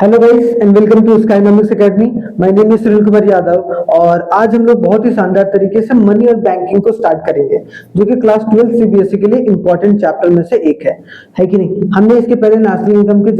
Hello guys and welcome to Skynomics academy. My name is Sunil Kumar Yadav और आज हम लोग बहुत ही शानदार तरीके से मनी और बैंकिंग को स्टार्ट करेंगे, जो कि क्लास 12 सीबीएसई के लिए इंपॉर्टेंट चैप्टर में से एक है कि नहीं। हमने इसके पहले नेशनल इनकम के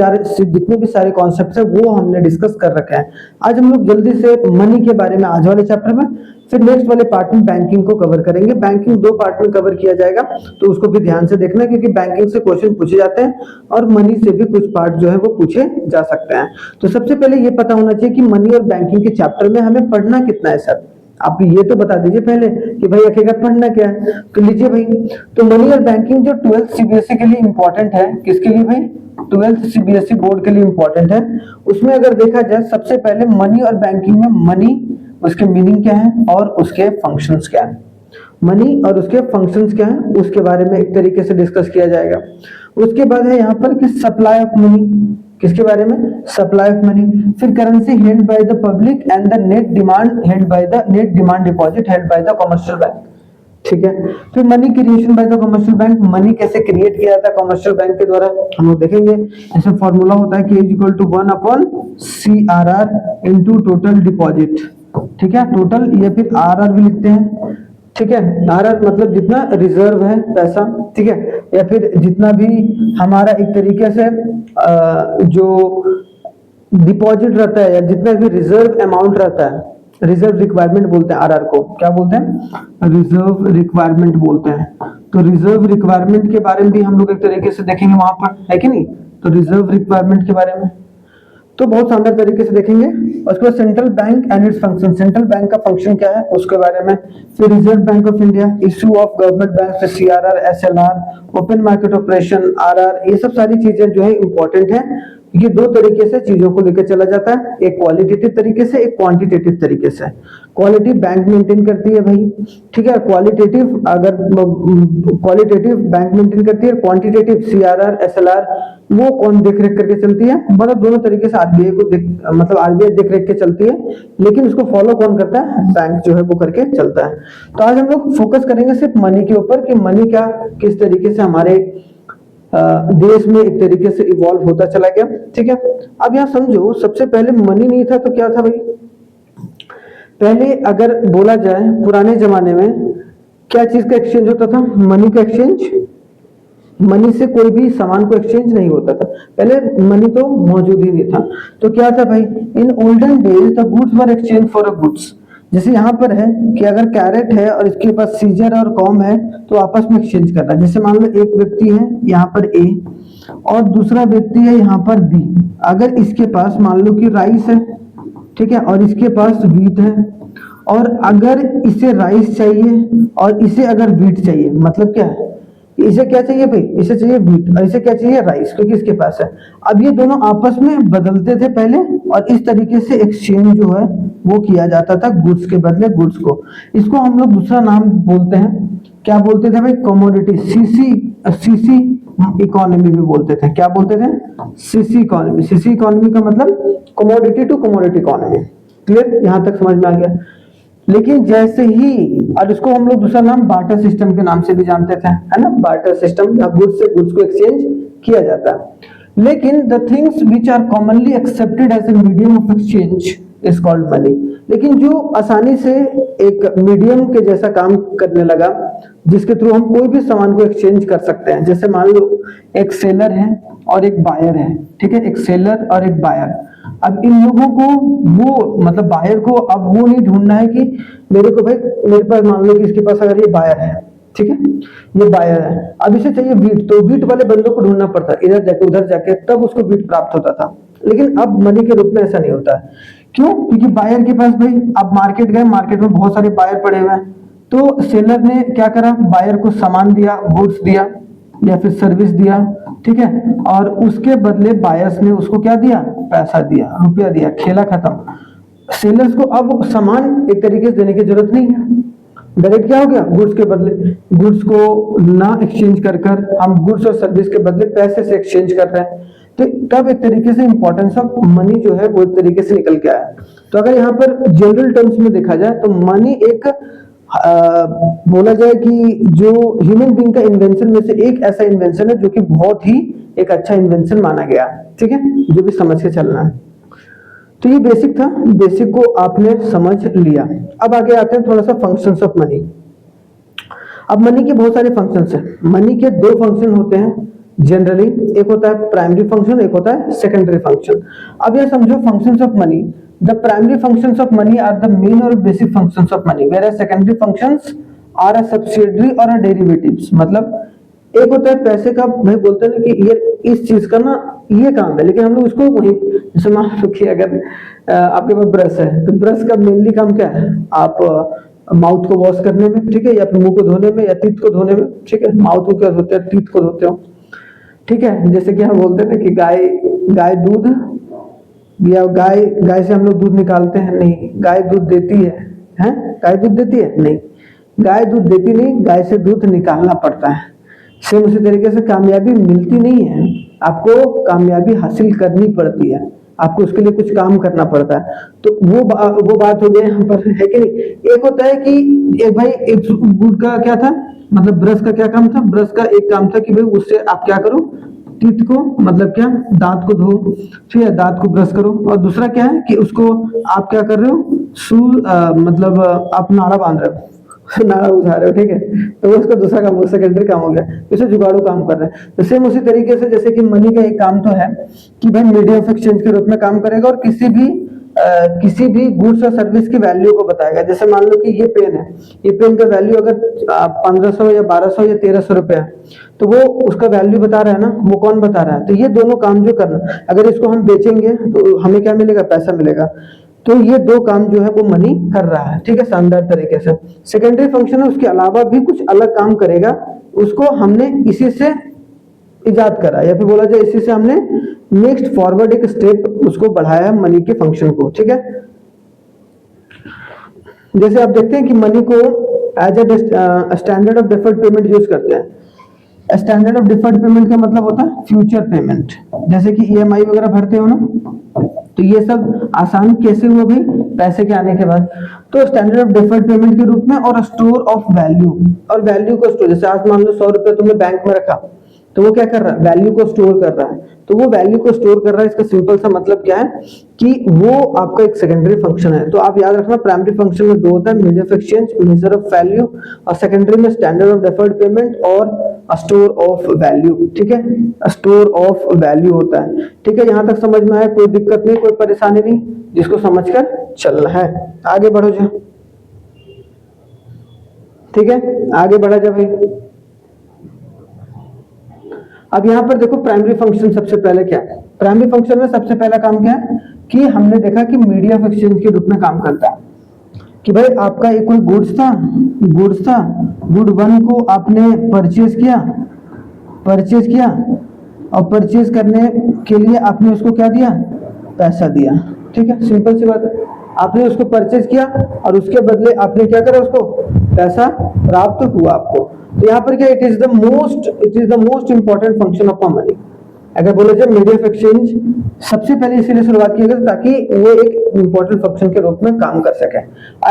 जितने भी सारे कॉन्सेप्ट्स हैं वो हमने डिस्कस कर रखे हैं। आज हम लोग जल्दी से मनी के बारे में आज वाले चैप्टर में, फिर नेक्स्ट वाले पार्ट में बैंकिंग को कवर करेंगे। बैंकिंग दो पार्ट में कवर किया जाएगा, तो उसको भी ध्यान से देखना, क्योंकि बैंकिंग से क्वेश्चन पूछे जाते हैं और मनी से भी कुछ पार्ट जो है वो पूछे जा सकते हैं। तो सबसे पहले ये पता होना चाहिए कि मनी और बैंकिंग के चैप्टर में हमें पढ़ना कितना है सर। आप ये तो बता दीजिए पहले कि भाई आखिरकार पढ़ना क्या है। तो लीजिए भाई, तो मनी और बैंकिंग जो 12th सीबीएसई के लिए इंपॉर्टेंट है, किसके लिए भाई? 12th सीबीएसई बोर्ड के लिए इंपॉर्टेंट है। उसमें अगर देखा जाए सबसे पहले मनी और बैंकिंग में मनी, उसके मीनिंग क्या है और उसके फंक्शंस क्या है। मनी और उसके फंक्शंस क्या है उसके बारे में एक तरीके से डिस्कस किया जाएगा। उसके बाद है यहाँ पर कि सप्लाई ऑफ मनी, किसके बारे में? Supply of money. फिर currency held by the public and the net demand held by the net demand deposit held by the commercial bank. ठीक है। फिर money creation by the commercial bank, money कैसे create किया जाता है commercial bank के द्वारा, हम लोग देखेंगे। ऐसे फॉर्मूला होता है कि K equal to 1/CRR into total deposit. ठीक है, टोटल, या फिर RR भी लिखते हैं। ठीक है, RR मतलब जितना रिजर्व है पैसा, ठीक है, या फिर जितना भी हमारा एक तरीके से जो डिपॉजिट रहता है या जितना भी रिजर्व अमाउंट रहता है, रिजर्व रिक्वायरमेंट बोलते हैं RR को। क्या बोलते हैं? रिजर्व रिक्वायरमेंट बोलते हैं। तो रिजर्व रिक्वायरमेंट के बारे में भी हम लोग एक तरीके से देखेंगे वहां पर, है कि नहीं। तो रिजर्व रिक्वायरमेंट के बारे में तो बहुत शानदार तरीके से देखेंगे। उसके बाद central bank and its function, central bank का फंक्शन क्या है उसके बारे में। फिर reserve bank of India, issue of government bank, फिर CRR, SLR, open market operation, RR, ये सब सारी चीजें जो है इंपॉर्टेंट है। ये दो तरीके से चीजों को लेकर चला जाता है, एक क्वालिटेटिव तरीके से, एक क्वांटिटेटिव तरीके से। क्वालिटी बैंक मेंटेन करती है भाई, ठीक है। क्वालिटेटिव बैंक मेंटेन करती है, क्वांटिटेटिव CRR, SLR वो कौन देख रेख करके चलती है? मतलब दोनों तरीके से RBI को मतलब RBI देख रेख के चलती है, लेकिन उसको फॉलो कौन करता है? बैंक जो है वो करके चलता है। तो आज हम लोग फोकस करेंगे सिर्फ मनी के ऊपर कि मनी क्या किस तरीके से हमारे देश में एक तरीके से इवॉल्व होता चला गया। ठीक है, अब यहाँ समझो, सबसे पहले मनी नहीं था तो क्या था भाई? पहले अगर बोला जाए पुराने जमाने में क्या चीज का एक्सचेंज होता था? मनी का एक्सचेंज। मनी से कोई भी सामान को एक्सचेंज नहीं होता था, पहले मनी तो मौजूद ही नहीं था। तो क्या था भाई? In olden days the goods were exchange for a goods. जैसे यहाँ पर है कि अगर कैरेट है और इसके पास सीजर और कॉम है तो आपस में एक्सचेंज करना। जैसे मान लो एक व्यक्ति है यहाँ पर A और दूसरा व्यक्ति है यहाँ पर B। अगर इसके पास मान लो कि राइस है, ठीक है, और इसके पास व्हीट है, और अगर इसे राइस चाहिए और इसे अगर व्हीट चाहिए, मतलब क्या है? इसे क्या चाहिए भाई? इसे चाहिए व्हीट और इसे क्या चाहिए? राइस, क्योंकि इसके पास है। अब ये दोनों आपस में बदलते थे पहले, और इस तरीके से एक्सचेंज जो है वो किया जाता था गुड्स के बदले गुड्स को। इसको हम लोग दूसरा नाम बोलते हैं, क्या बोलते थे भाई? कमोडिटी। सीसी इकोनॉमी भी बोलते थे। क्या बोलते थे? CC economy. सीसी इकोनॉमी का मतलब commodity to commodity economy. Clear? यहां तक समझ में आ गया। लेकिन जैसे ही, और इसको हम लोग दूसरा नाम बार्टर सिस्टम के नाम से भी जानते थे, है ना। बार्टर सिस्टम, जहां गुड्स से गुड्स को एक्सचेंज किया जाता है। लेकिन the things which are commonly accepted as a medium of exchange is called money. लेकिन जो आसानी से एक मीडियम के जैसा काम करने लगा, जिसके थ्रू हम कोई भी सामान को एक्सचेंज कर सकते हैं। जैसे मान लो एक सेलर है और एक बायर है, ठीक है, एक सेलर और एक बायर। अब इन लोगों को वो मतलब बायर को अब वो नहीं ढूंढना है कि मेरे को भाई, मेरे पास मान लो कि इसके पास अगर ये बायर है, ठीक है, ये बायर है, अब इसे चाहिए व्हीट, तो व्हीट वाले बंदों को ढूंढना पड़ता है, इधर जाके उधर जाके, तब उसको व्हीट प्राप्त होता था। लेकिन अब मनी के रूप में ऐसा नहीं होता है। क्यों? क्योंकि बायर के पास भाई, अब मार्केट गए, मार्केट में बहुत सारे बायर पड़े हुए हैं, तो सेलर ने क्या करा? बायर को सामान दिया, गुड्स दिया या फिर सर्विस दिया, ठीक है, और उसके बदले बायर्स ने उसको क्या दिया? पैसा दिया, रुपया दिया, खेला खत्म। सेलर्स को अब सामान एक तरीके से देने की जरूरत नहीं है, डायरेक्ट क्या हो गया? गुड्स के बदले गुड्स को ना एक्सचेंज कर हम गुड्स और सर्विस के बदले पैसे से एक्सचेंज कर रहे हैं। तो तब एक तरीके से इंपॉर्टेंस ऑफ मनी जो है वो एक तरीके से निकल के आया। तो अगर यहाँ पर जनरल टर्म्स में देखा जाए तो मनी एक बोला जाए कि जो ह्यूमन बीइंग का इन्वेंशन में से एक ऐसा इन्वेंशन है जो कि बहुत ही एक अच्छा इन्वेंशन माना गया, ठीक है, जो भी समझ के चलना है। तो ये बेसिक था, बेसिक को आपने समझ लिया। अब आगे आते हैं थोड़ा सा फंक्शंस ऑफ मनी। अब मनी के बहुत सारे फंक्शंस हैं। मनी के दो फंक्शन होते हैं जनरली, एक होता है प्राइमरी फंक्शन, एक होता है सेकेंडरी फंक्शन। अब ये समझो functions of money, the primary functions of money are the main और basic functions of money, where secondary functions are a subsidiary और अ डेरिवेटिव्स। मतलब एक होता है पैसे का, भाई बोलते हैं ना कि ये इस चीज का ना ये काम है, लेकिन हम लोग उसको वही, जैसे मान लो कि अगर आपके पास ब्रश है तो ब्रश का मेनली काम क्या है, आप माउथ को वॉश करने में, ठीक है, या फिर मुंह को धोने में या टीथ को धोने में, ठीक है। माउथ को क्या धोते हैं, टीथ को धोते हो, ठीक है। जैसे कि हम बोलते हैं ना कि गाय दूध, या गाय से हम लोग दूध निकालते हैं, नहीं, गाय दूध देती है, गाय दूध देती है, नहीं, गाय दूध देती नहीं, गाय से दूध निकालना पड़ता है। सेम उसी तरीके से कामयाबी मिलती नहीं है, आपको कामयाबी हासिल करनी पड़ती है, आपको उसके लिए कुछ काम करना पड़ता है। तो वो बात हो गई यहाँ पर, है कि नहीं। एक होता है कि एक भाई एक गुड का क्या था, मतलब ब्रश का क्या काम था, ब्रश का एक काम था कि भाई उससे आप क्या करो, टीथ को, मतलब क्या, दांत को धो, ठीक है, दांत को ब्रश करो। और दूसरा क्या है कि उसको आप क्या कर रहे हो, मतलब आप नाड़ा बांध रहे हो, नाड़ा बुझा रहे हो, ठीक है। तो वो उसका दूसरा काम, सेकेंडरी काम हो गया, इसे जुगाड़ू काम कर रहे हैं। तो सेम उसी तरीके से जैसे कि मनी का एक काम तो है कि भाई मीडियम ऑफ एक्सचेंज के रूप में काम करेगा और किसी भी गुड्स और सर्विस की वैल्यू को बताएगा। जैसे मान लो कि ये पेन है, ये पेन का वैल्यू अगर 1500 या 1200 या 1300 रुपए है, तो वो उसका वैल्यू बता रहा है ना, वो कौन बता रहा है। तो ये दोनों काम जो करना, अगर इसको हम बेचेंगे तो हमें क्या मिलेगा, पैसा मिलेगा। तो ये दो काम जो है वो मनी कर रहा है, ठीक है, शानदार तरीके से। सेकेंडरी फंक्शन है, उसके अलावा भी कुछ अलग काम करेगा, उसको हमने इसी से इजाद करा, या फिर बोला जाए इसी से हमने नेक्स्ट फॉरवर्ड एक स्टेप उसको बढ़ाया मनी के फंक्शन को, ठीक है। जैसे आप देखते हैं कि मनी को as a standard of deferred payment use करते हैं। स्टैंडर्ड ऑफ डिफर्ड पेमेंट का मतलब होता है फ्यूचर पेमेंट, जैसे कि ईएमआई वगैरह भरते हो ना, तो ये सब आसान कैसे हुआ भाई, पैसे के आने के बाद। तो स्टैंडर्ड ऑफ डिफर्ड पेमेंट के रूप में, और स्टोर ऑफ वैल्यू, और वैल्यू को स्टोर, जैसे आज मान लो 100 रुपए तुमने बैंक में रखा, तो वो क्या कर रहा है, वैल्यू को स्टोर कर रहा है। तो वो वैल्यू को स्टोर कर रहा है, इसका सिंपल सा मतलब क्या है कि वो आपका एक सेकेंडरी फंक्शन है। तो आप याद रखना, प्राइमरी फंक्शन में दो होता है, medium of exchange, major of value, और सेकेंडरी में स्टैंडर्ड ऑफ डिफर्ड पेमेंट और स्टोर ऑफ वैल्यू, ठीक है, स्टोर ऑफ वैल्यू होता है, ठीक है। यहां तक समझ में आया, कोई दिक्कत नहीं, कोई परेशानी नहीं, जिसको समझकर चलना है। आगे बढ़ो जी, ठीक है, आगे बढ़ा जा भाई। अब यहां पर देखो प्राइमरी फंक्शन सबसे पहले क्या है, प्राइमरी फंक्शन में सबसे पहला काम क्या है कि हमने देखा कि मीडियम ऑफ एक्सचेंज के रूप में काम करता है। कि भाई आपका एक कोई गुड्स था, गुड वन को आपने परचेज किया, और परचेज करने के लिए आपने उसको क्या दिया, पैसा दिया, ठीक है, सिंपल सी बात है। आपने उसको परचेज किया और उसके बदले आपने क्या करा, उसको पैसा प्राप्त हुआ आपको। तो यहाँ पर क्या, it is the most important function of money. अगर बोले जाए मीडियम ऑफ एक्सचेंज सबसे पहले इसीलिए शुरुआत की गई ताकि वो एक इंपॉर्टेंट फंक्शन के रूप में काम कर सके।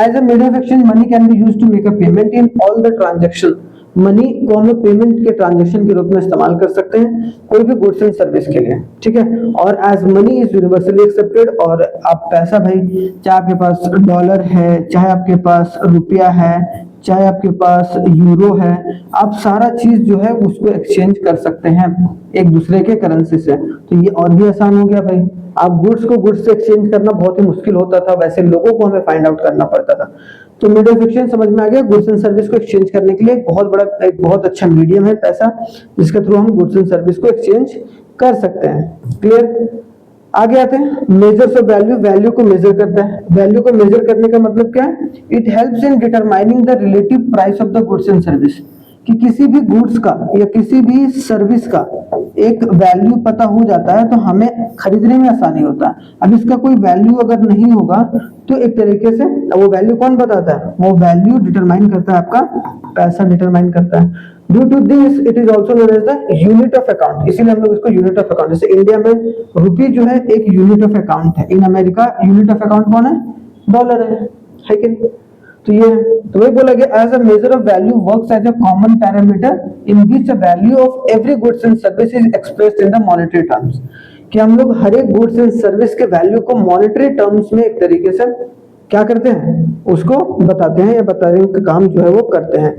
As a medium of exchange money can be used to make a payment in all the transaction. Money को हम पेमेंट के ट्रांजैक्शन के रूप में इस्तेमाल कर सकते हैं कोई भी गुड्स एंड सर्विस के लिए, ठीक है। और as money is universally accepted, और आप पैसा भाई, चाहे आपके पास डॉलर है, चाहे आपके पास रुपया है, चाहे आपके पास यूरो है, आप सारा चीज जो है उसको एक्सचेंज कर सकते हैं एक दूसरे के करेंसी से। तो ये और भी आसान हो गया भाई। आप गुड्स को गुड्स से एक्सचेंज करना बहुत ही मुश्किल होता था, वैसे लोगों को हमें फाइंड आउट करना पड़ता था। तो मीडियम ऑफ एक्सचेंज समझ में आ गया, गुड्स एंड सर्विस को एक्सचेंज करने के लिए एक बहुत अच्छा मीडियम है पैसा, जिसके थ्रू हम गुड्स एंड सर्विस को एक्सचेंज कर सकते हैं। क्लियर। आगे आते हैं, मेजर्स ऑफ वैल्यू, वैल्यू को मेजर करता है। वैल्यू को मेजर करने का मतलब क्या है, it helps in determining the relative price of the goods and service, कि किसी भी गुड्स का या किसी भी सर्विस का एक वैल्यू पता हो जाता है तो हमें खरीदने में आसानी होता है। अब इसका कोई वैल्यू अगर नहीं होगा तो एक तरीके से वो वैल्यू कौन बताता है, वो वैल्यू डिटरमाइन करता है आपका पैसा डिटरमाइन करता है। Due to this it is also known as the unit of account, इसीलिए हम लोग इसको यूनिट ऑफ अकाउंट, जैसे इंडिया में रुपी जो है एक यूनिट ऑफ अकाउंट है, in America unit of account कौन है, डॉलर है कि नहीं। तो ये तो वही बोला गया, as a measure of value works as a common parameter in which the value of every goods and service is expressed in the monetary terms. कि हम लोग हर एक गुड्स एंड सर्विस के वैल्यू को मॉनेटरी टर्म्स में एक तरीके से क्या करते हैं, उसको बताते हैं या बताने का काम जो है वो करते हैं।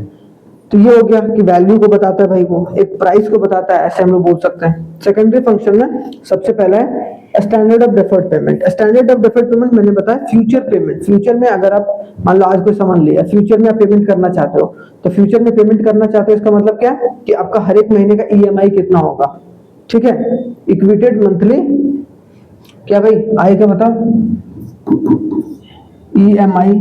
तो ये हो गया कि वैल्यू को बताता है भाई, वो एक प्राइस को बताता है, ऐसे हम लोग बोल सकते हैं। सेकेंडरी फंक्शन में सबसे पहला है standard of deferred payment. Standard of deferred payment मैंने बताया फ्यूचर पेमेंट। फ्यूचर में अगर आप मान लो आज कोई सामान लिया, फ्यूचर में आप पेमेंट करना चाहते हो, तो फ्यूचर में पेमेंट करना चाहते हो इसका मतलब क्या है कि आपका हर एक महीने का ईएमआई कितना होगा, ठीक है। इक्विटेड मंथली क्या भाई आएगा बताओ, ईएमआई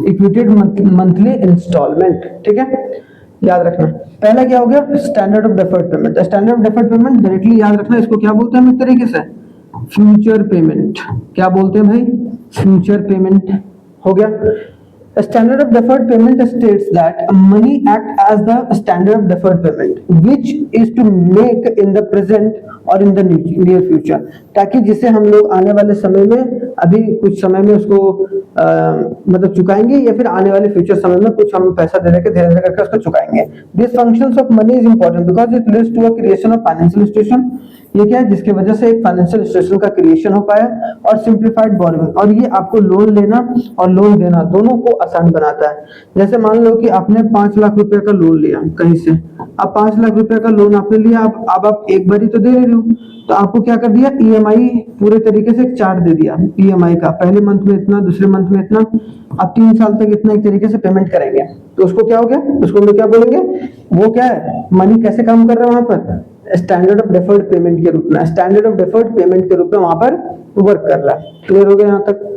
इक्विटेड मंथली इंस्टॉलमेंट, ठीक है, याद रखना। पहला क्या हो गया standard of deferred payment. Standard of deferred payment directly याद रखना, इसको क्या बोलते हैं हम एक तरीके से फ्यूचर पेमेंट। क्या बोलते हैं भाई, फ्यूचर पेमेंट हो गया। Standard of deferred payment states that money act as the standard of deferred payment, which is to make in the present or in the near future, ताकि जिसे हम लोग आने वाले समय में अभी कुछ समय में उसको मतलब चुकाएंगे या फिर आने वाले फ्यूचर समय में कुछ हम पैसा दे के धीरे धीरे करके उसको चुकाएंगे। This functions of money is important because it leads to a creation of financial institution. ये क्या है, जिसकी वजह से एक फाइनेंशियल इंस्टीट्यूशन का क्रिएशन हो पाया, और सिंप्लीफाइड बोरोइंग, और ये आपको लोन लेना और लोन देना दोनों को आसान बनाता है। जैसे मान लो कि आपने 5 लाख रुपए का लोन लिया कहीं से, अब 5 लाख रुपए का लोन आपने लिया, अब आप एक बार ही तो दे रहे हो, तो आपको क्या कर दिया, ईएमआई पूरे तरीके से एक चार्ट दे दिया ईएमआई का, पहले मंथ में इतना, दूसरे मंथ में इतना, आप 3 साल तक इतना एक तरीके से पेमेंट करेंगे। तो उसको क्या हो गया, उसको हम लोग क्या बोलेंगे, वो क्या है, मनी कैसे काम कर रहा है वहां पर, स्टैंडर्ड ऑफ डेफर्ड पेमेंट के रूप में, स्टैंडर्ड ऑफ डेफर्ड पेमेंट के रूप में वहां पर वर्क कर रहा है। क्लियर हो गया यहाँ तक,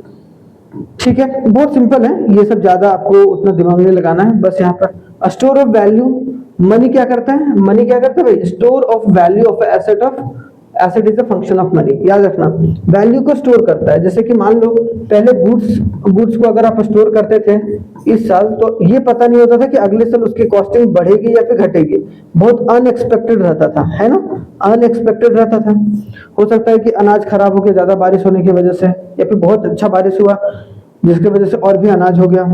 ठीक है, बहुत सिंपल है, ये सब ज्यादा आपको उतना दिमाग नहीं लगाना है। बस यहाँ पर स्टोर ऑफ वैल्यू, मनी क्या करता है, मनी क्या करता है भाई, store of value of asset, of asset is a function of money. याद रखना, वैल्यू को स्टोर करता है। जैसे कि मान लो पहले गुड्स को अगर आप स्टोर करते थे इस साल, तो ये पता नहीं होता था कि अगले साल उसकी कॉस्टिंग बढ़ेगी या फिर घटेगी, बहुत अनएक्सपेक्टेड रहता था, है ना, अनएक्सपेक्टेड रहता था। हो सकता है कि अनाज खराब हो गया ज्यादा बारिश होने की वजह से, या फिर बहुत अच्छा बारिश हुआ जिसकी वजह से और भी अनाज हो गया,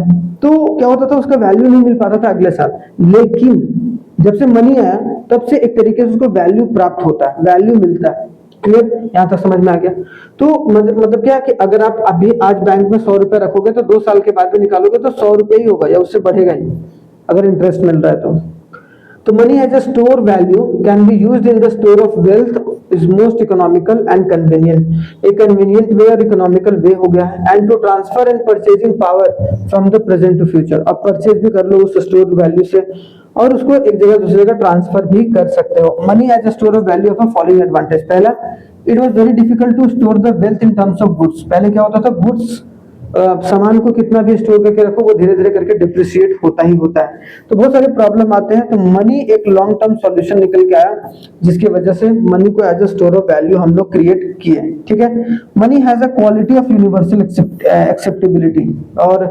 तो क्या होता था, उसका वैल्यू नहीं मिल पाता था अगले साल। लेकिन जब से मनी आया तब से एक तरीके से उसको वैल्यू प्राप्त होता है, वैल्यू मिलता है। क्लियर, यहां तक समझ में आ गया। तो मतलब क्या कि अगर आप अभी आज बैंक में 100 रुपए रखोगे तो 2 साल के बाद भी निकालोगे तो 100 रुपए ही होगा या उससे बढ़ेगा ही, अगर इंटरेस्ट मिल रहा है तो money as a store value can be used in the store of wealth is most economical and convenient. एक कन्वीनियंट वे और इकोनॉमिकल वे हो गया है। And to transfer and purchasing power from the present to future, अब purchase भी कर लो उस store value से और उसको एक जगह दूसरी जगह ट्रांसफर भी कर सकते हो। Money as a store of value of a following advantage. पहला, it was very difficult to store the wealth in terms of goods. पहले क्या होता था, गुड्स सामान को कितना भी स्टोर करके रखो वो धीरे धीरे करके डिप्रिशिएट होता ही होता है, तो बहुत सारे प्रॉब्लम आते हैं। तो मनी एक लॉन्ग टर्म सॉल्यूशन निकल के आया, जिसकी वजह से मनी को as a store of value हम लोग क्रिएट किए। ठीक है, money has a quality of universal acceptability, और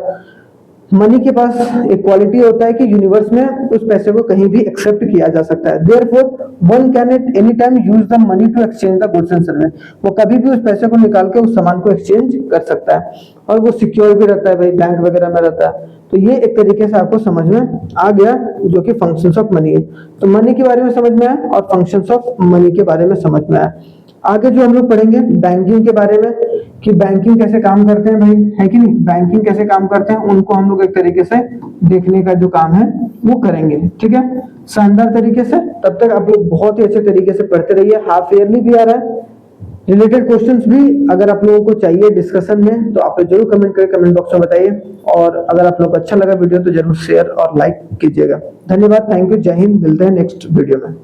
मनी के पास एक क्वालिटी होता है कि यूनिवर्स में उस पैसे को कहीं भी एक्सेप्ट किया जा सकता है। Therefore one can at any time use the money to exchange the goods and service. वो कभी भी उस पैसे को निकाल के उस सामान को एक्सचेंज कर सकता है, और वो सिक्योर भी रहता है भाई, बैंक वगैरह में रहता है। तो ये एक तरीके से आपको समझ में आ गया जो कि फंक्शंस ऑफ मनी है। तो मनी के बारे में समझ में आया और फंक्शंस ऑफ मनी के बारे में समझ में आया। आगे जो हम लोग पढ़ेंगे बैंकिंग के बारे में, कि बैंकिंग कैसे काम करते हैं भाई, है कि नहीं, बैंकिंग कैसे काम करते हैं उनको हम लोग एक तरीके से देखने का जो काम है वो करेंगे। ठीक है, शानदार तरीके से। तब तक आप लोग बहुत ही अच्छे तरीके से पढ़ते रहिए। हाफ ईयरली भी आ रहा है, रिलेटेड क्वेश्चंस भी अगर आप लोगों को चाहिए डिस्कशन में तो आप जरूर कमेंट करके कमेंट बॉक्स में बताइए। और अगर आप लोगों को अच्छा लगा वीडियो तो जरूर शेयर और लाइक कीजिएगा। धन्यवाद, थैंक यू, जय हिंद, मिलते हैं नेक्स्ट वीडियो में।